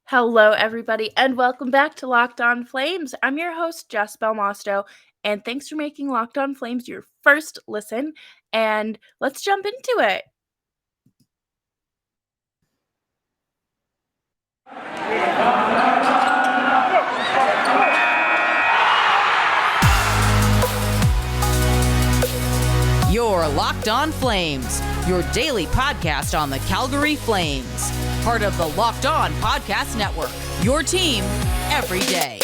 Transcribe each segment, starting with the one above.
Hello, everybody, and welcome back to Locked On Flames. I'm your host, Jess Belmosto, and thanks for making Locked On Flames your first listen. And let's jump into it. You're Locked On Flames, your daily podcast on the Calgary Flames. Part of the Locked On Podcast Network, your team every day.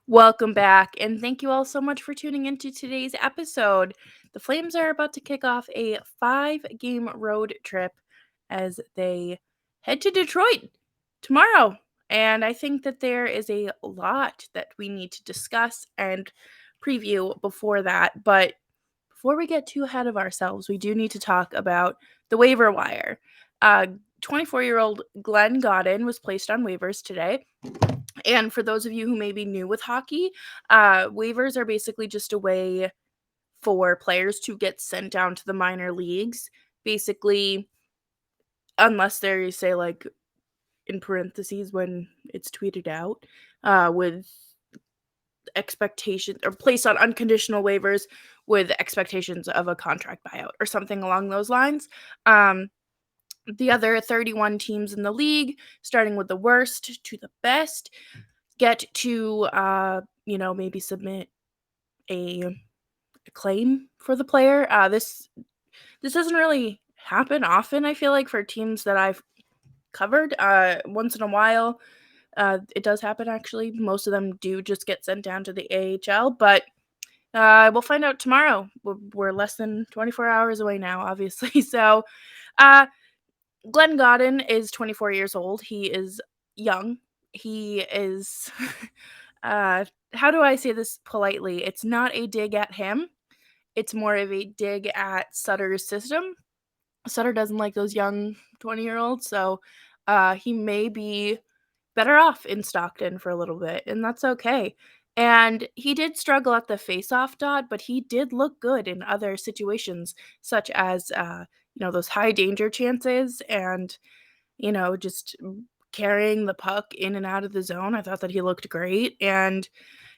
Welcome back, and thank you all so much for tuning into today's episode. The Flames are about to kick off a 5-game road trip as they head to Detroit tomorrow. And I think that there is a lot that we need to discuss and preview before that. But before we get too ahead of ourselves, we do need to talk about the waiver wire. 24-year-old Glenn Godden was placed on waivers today. And for those of you who may be new with hockey, waivers are basically just a way for players to get sent down to the minor leagues. Basically, unless they're, say, like, in parentheses when it's tweeted out, with expectations or placed on unconditional waivers with expectations of a contract buyout or something along those lines. The other 31 teams in the league, starting with the worst to the best, get to maybe submit a claim for the player. This doesn't really happen often, I feel like, for teams that I've covered. Once in a while, it does happen, actually. Most of them do just get sent down to the AHL, but we'll find out tomorrow. We're less than 24 hours away now, obviously. So Glenn Godden is 24 years old. He is young. He is how do I say this politely? It's not a dig at him. It's more of a dig at Sutter's system. Sutter doesn't like those young 20-year-olds, so he may be better off in Stockton for a little bit, and that's okay. And he did struggle at the face-off dot, but he did look good in other situations, such as those high danger chances and just carrying the puck in and out of the zone. I thought that he looked great, and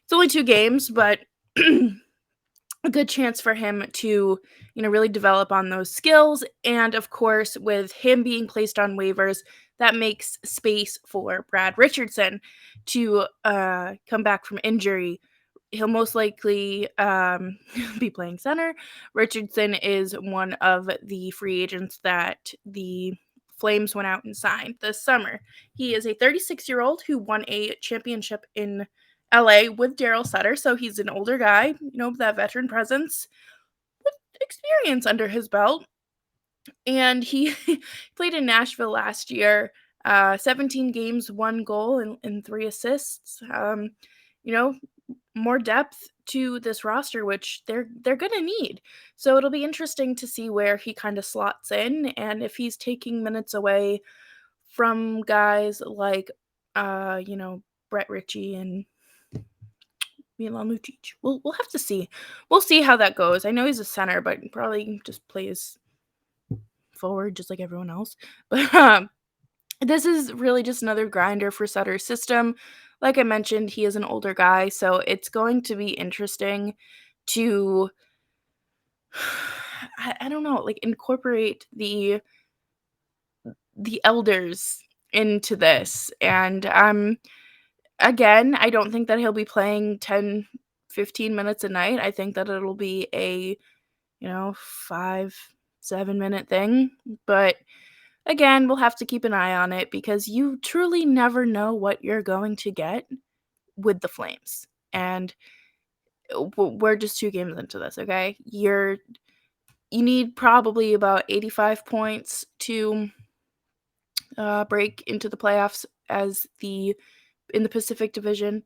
it's only 2 games, but a good chance for him to, really develop on those skills. And of course, with him being placed on waivers, that makes space for Brad Richardson to come back from injury. He'll most likely be playing center. Richardson is one of the free agents that the Flames went out and signed this summer. He is a 36-year-old who won a championship in LA with Daryl Sutter, so he's an older guy, that veteran presence with experience under his belt. And he played in Nashville last year, 17 games, 1 goal, and 3 assists. More depth to this roster, which they're gonna need. So it'll be interesting to see where he kind of slots in and if he's taking minutes away from guys like, Brett Ritchie and Milan Lucic. We'll have to see. We'll see how that goes. I know he's a center, but probably just plays forward just like everyone else. But this is really just another grinder for Sutter's system. Like I mentioned, he is an older guy, so it's going to be interesting to I don't know, like, incorporate the elders into this. And again, I don't think that he'll be playing 10, 15 minutes a night. I think that it'll be a 5, 7-minute thing. But again, we'll have to keep an eye on it because you truly never know what you're going to get with the Flames. And we're just 2 games into this, okay? You need probably about 85 points to break into the playoffs in the Pacific Division.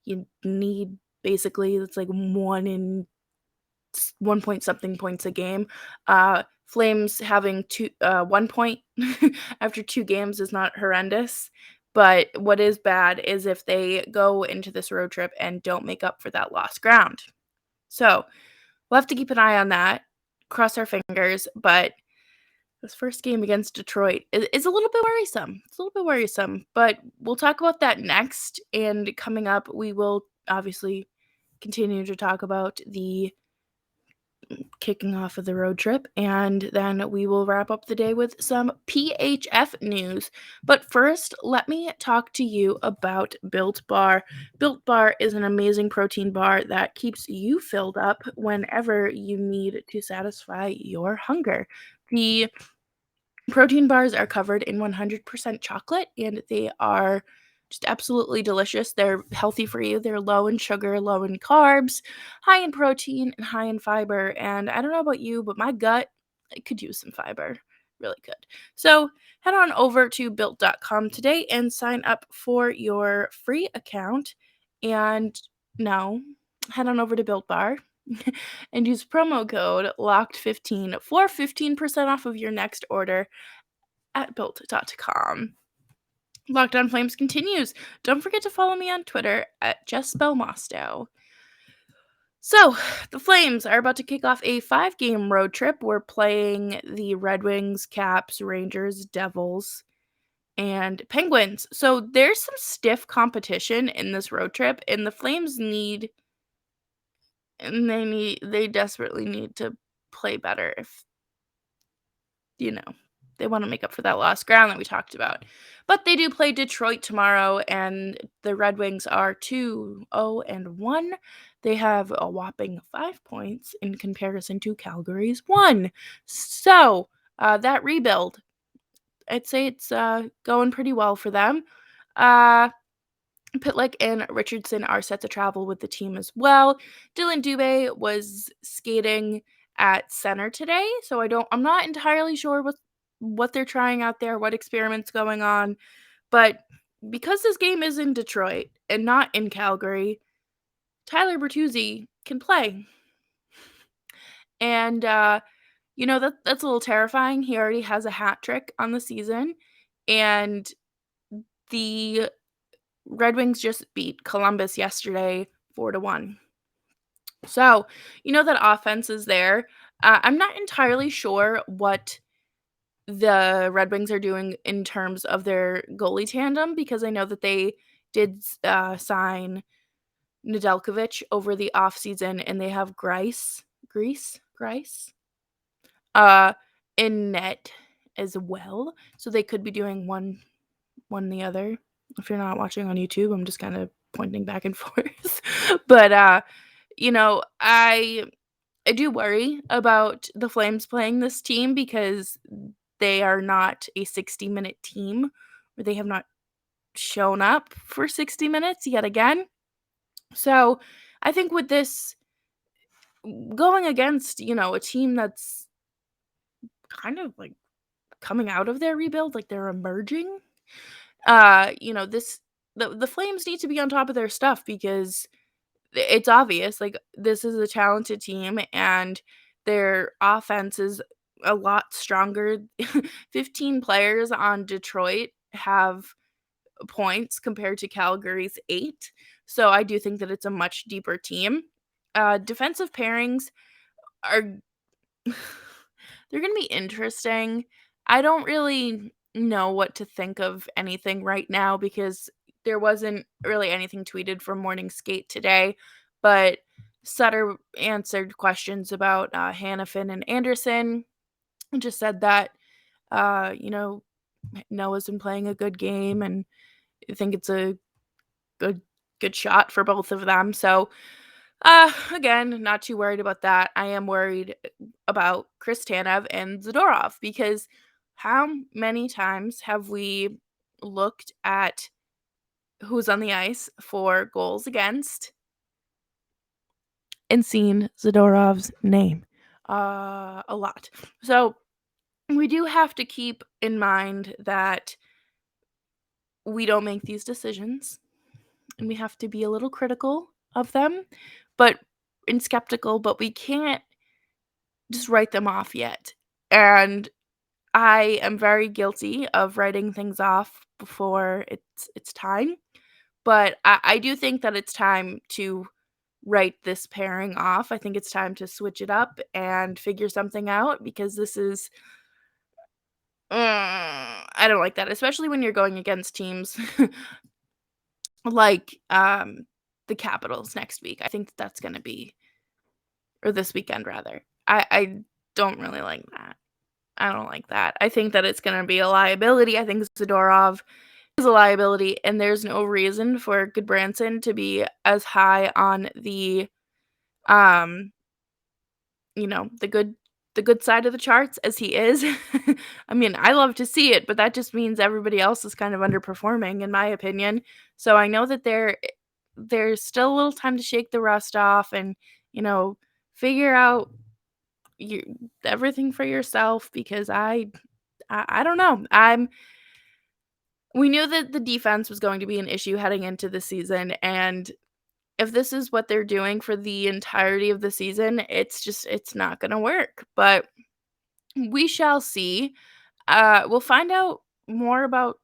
You need basically, it's like 1 point something points a game. Flames having 1 point after 2 games is not horrendous, but what is bad is if they go into this road trip and don't make up for that lost ground. So we'll have to keep an eye on that, cross our fingers, but This first game against Detroit is a little bit worrisome. It's a little bit worrisome, but we'll talk about that next. And coming up, we will obviously continue to talk about the kicking off of the road trip, and then we will wrap up the day with some PHF news. But first, let me talk to you about Built Bar. Built Bar is an amazing protein bar that keeps you filled up whenever you need to satisfy your hunger. The protein bars are covered in 100% chocolate, and they are just absolutely delicious. They're healthy for you. They're low in sugar, low in carbs, high in protein, and high in fiber. And I don't know about you, but my gut, it could use some fiber. Really could. So head on over to built.com today and sign up for your free account. And no, head on over to Built Bar and use promo code LOCKED15 for 15% off of your next order at built.com. Locked On Flames continues. Don't forget to follow me on Twitter at JessBelmosto. So, the Flames are about to kick off a 5-game road trip. We're playing the Red Wings, Caps, Rangers, Devils, and Penguins. So, there's some stiff competition in this road trip, and the Flames they desperately need to play better if they want to make up for that lost ground that we talked about. But they do play Detroit tomorrow, and the Red Wings are 2-0-1. They have a whopping 5 points in comparison to Calgary's 1. So, that rebuild, I'd say it's going pretty well for them. Pitlick and Richardson are set to travel with the team as well. Dylan Dubé was skating at center today, so I'm not entirely sure what they're trying out there, what experiments going on, but because this game is in Detroit and not in Calgary, Tyler Bertuzzi can play. And that's a little terrifying. He already has a hat trick on the season, and the Red Wings just beat Columbus yesterday 4-1. So, that offense is there. I'm not entirely sure what the Red Wings are doing in terms of their goalie tandem, because I know that they did sign Nedeljkovic over the offseason, and they have Grice uh, in net as well. So they could be doing one the other. If you're not watching on YouTube, I'm just kind of pointing back and forth. But I do worry about the Flames playing this team because they are not a 60-minute team, or they have not shown up for 60 minutes yet again. So I think with this going against, a team that's kind of like coming out of their rebuild, like they're emerging, the Flames need to be on top of their stuff because it's obvious, like, this is a talented team and their offense is a lot stronger. 15 players on Detroit have points compared to Calgary's 8. So I do think that it's a much deeper team. Defensive pairings are they're going to be interesting. I don't really know what to think of anything right now because there wasn't really anything tweeted from morning skate today, but Sutter answered questions about Hannafin and Anderson and just said that, Noah's been playing a good game and I think it's a good shot for both of them. So, again, not too worried about that. I am worried about Chris Tanev and Zadorov because how many times have we looked at who's on the ice for goals against and seen Zadorov's name? A lot. So we do have to keep in mind that we don't make these decisions and we have to be a little critical of them, and skeptical, but we can't just write them off yet. And I am very guilty of writing things off before it's time. But I do think that it's time to write this pairing off. I think it's time to switch it up and figure something out because this is I don't like that, especially when you're going against teams like, the Capitals next week. I think that's gonna be, or this weekend rather. I don't really like that. I don't like that. I think that it's gonna be a liability. I think Zadorov is a liability, and there's no reason for Goodbranson to be as high on the, um, the good side of the charts as he is. I mean, I love to see it, but that just means everybody else is kind of underperforming in my opinion. So I know that there's still a little time to shake the rust off and, you know, figure out you everything for yourself because I don't know. We knew that the defense was going to be an issue heading into the season, and if this is what they're doing for the entirety of the season, it's not gonna work. But we shall see. We'll find out more about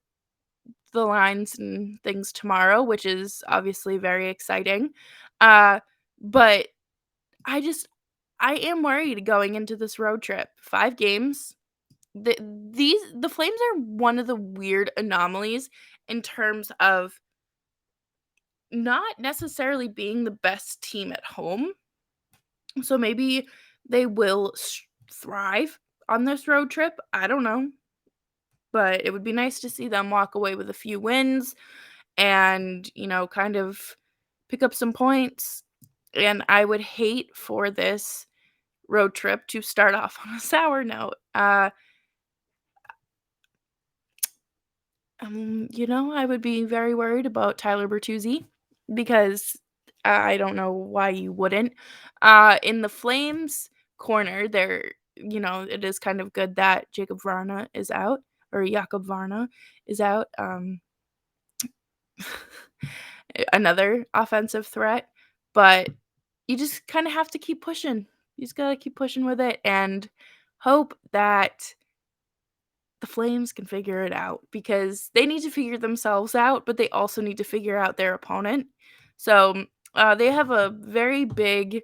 the lines and things tomorrow, which is obviously very exciting. But I just I am worried going into this road trip. 5 games. The Flames are one of the weird anomalies in terms of not necessarily being the best team at home. So maybe they will thrive on this road trip. I don't know. But it would be nice to see them walk away with a few wins and, kind of pick up some points. And I would hate for this road trip to start off on a sour note. I would be very worried about Tyler Bertuzzi because I don't know why you wouldn't. In the Flames corner, it is kind of good that Jacob Varna is out, or Jakob Varna is out. Another offensive threat, but you just kind of have to keep pushing. You just gotta keep pushing with it and hope that the Flames can figure it out because they need to figure themselves out, but they also need to figure out their opponent. So they have a very big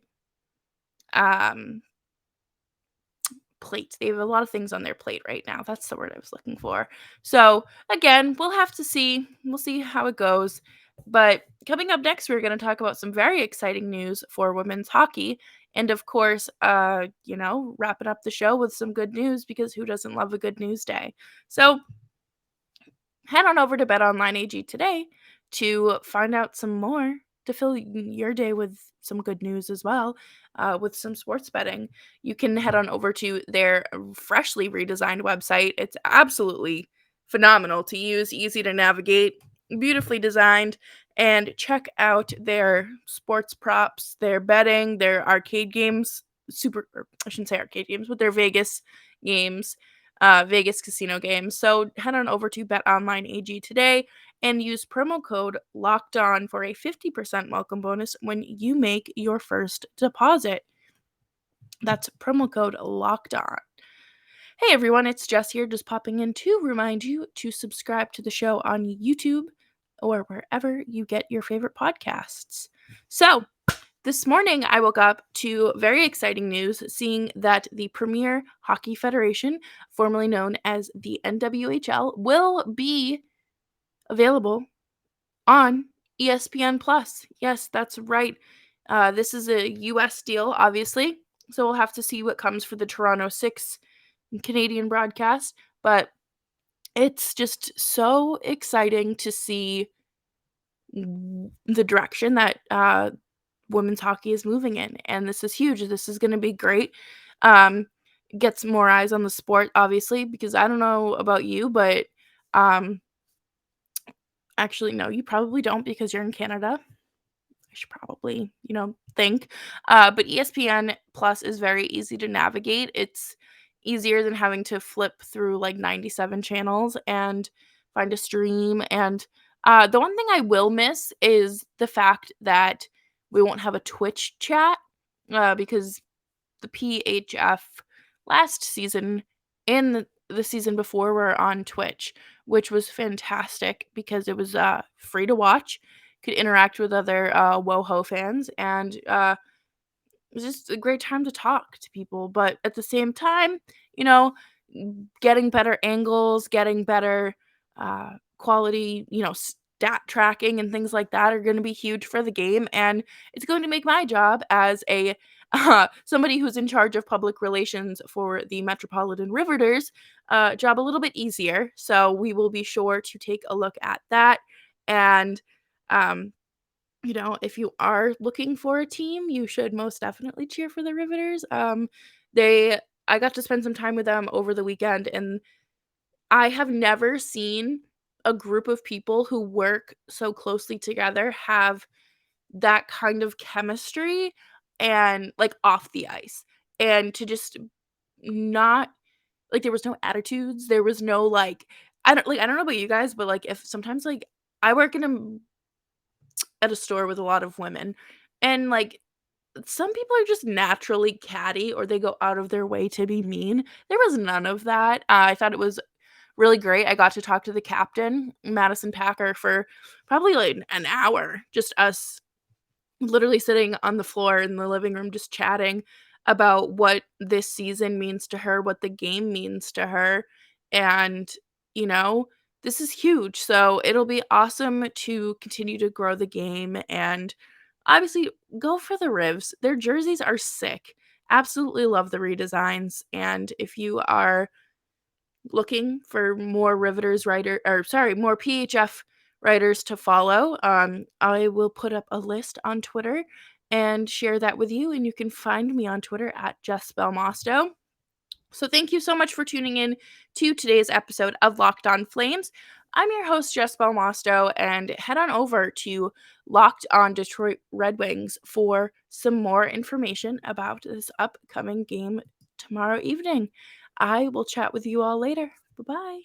um, plate. They have a lot of things on their plate right now. That's the word I was looking for. So again, we'll have to see. We'll see how it goes. But coming up next, we're going to talk about some very exciting news for women's hockey. And of course, wrapping up the show with some good news because who doesn't love a good news day? So head on over to BetOnline AG today to find out some more, to fill your day with some good news as well, with some sports betting. You can head on over to their freshly redesigned website. It's absolutely phenomenal to use, easy to navigate, beautifully designed, and check out their sports props, their betting, their arcade games, I shouldn't say arcade games, but their Vegas games, Vegas casino games. So head on over to BetOnline AG today and use promo code Locked On for a 50% welcome bonus when you make your first deposit. That's promo code Locked On. Hey everyone, it's Jess here, just popping in to remind you to subscribe to the show on YouTube or wherever you get your favorite podcasts. So, this morning, I woke up to very exciting news, seeing that the Premier Hockey Federation, formerly known as the NWHL, will be available on ESPN Plus. Yes, that's right. This is a US deal, obviously, so we'll have to see what comes for the Toronto 6 Canadian broadcast, but it's just so exciting to see the direction that women's hockey is moving in, and this is huge. This is going to be great. Um, Gets more eyes on the sport, obviously, because I don't know about you, but um, actually, no, you probably don't because you're in Canada. I should probably, think. But ESPN Plus is very easy to navigate. It's easier than having to flip through like 97 channels and find a stream. And the one thing I will miss is the fact that we won't have a Twitch chat because the PHF last season and the season before were on Twitch, which was fantastic because it was free to watch, could interact with other WoHo fans, and it was just a great time to talk to people. But at the same time, you know, getting better angles, getting better quality, stat tracking and things like that are going to be huge for the game. And it's going to make my job as a somebody who's in charge of public relations for the Metropolitan Riveters job a little bit easier. So we will be sure to take a look at that. And, if you are looking for a team, you should most definitely cheer for the Riveters. I got to spend some time with them over the weekend, and I have never seen a group of people who work so closely together have that kind of chemistry and, like, off the ice. And to just not like, there was no attitudes, there was no, like I don't know about you guys, but, like, if sometimes, like I work at a store with a lot of women, and, like, some people are just naturally catty or they go out of their way to be mean. There was none of that. I thought it was really great. I got to talk to the captain, Madison Packer, for probably, like, an hour, just us literally sitting on the floor in the living room just chatting about what this season means to her, what the game means to her, and, you know, this is huge, so it'll be awesome to continue to grow the game, and obviously, go for the Rivs. Their jerseys are sick. Absolutely love the redesigns, and if you are looking for more more PHF writers to follow, I will put up a list on Twitter and share that with you, and you can find me on Twitter at Jess Belmosto. So thank you so much for tuning in to today's episode of Locked On Flames. I'm your host, Jess Belmosto, and head on over to Locked On Detroit Red Wings for some more information about this upcoming game tomorrow evening. I will chat with you all later. Bye-bye.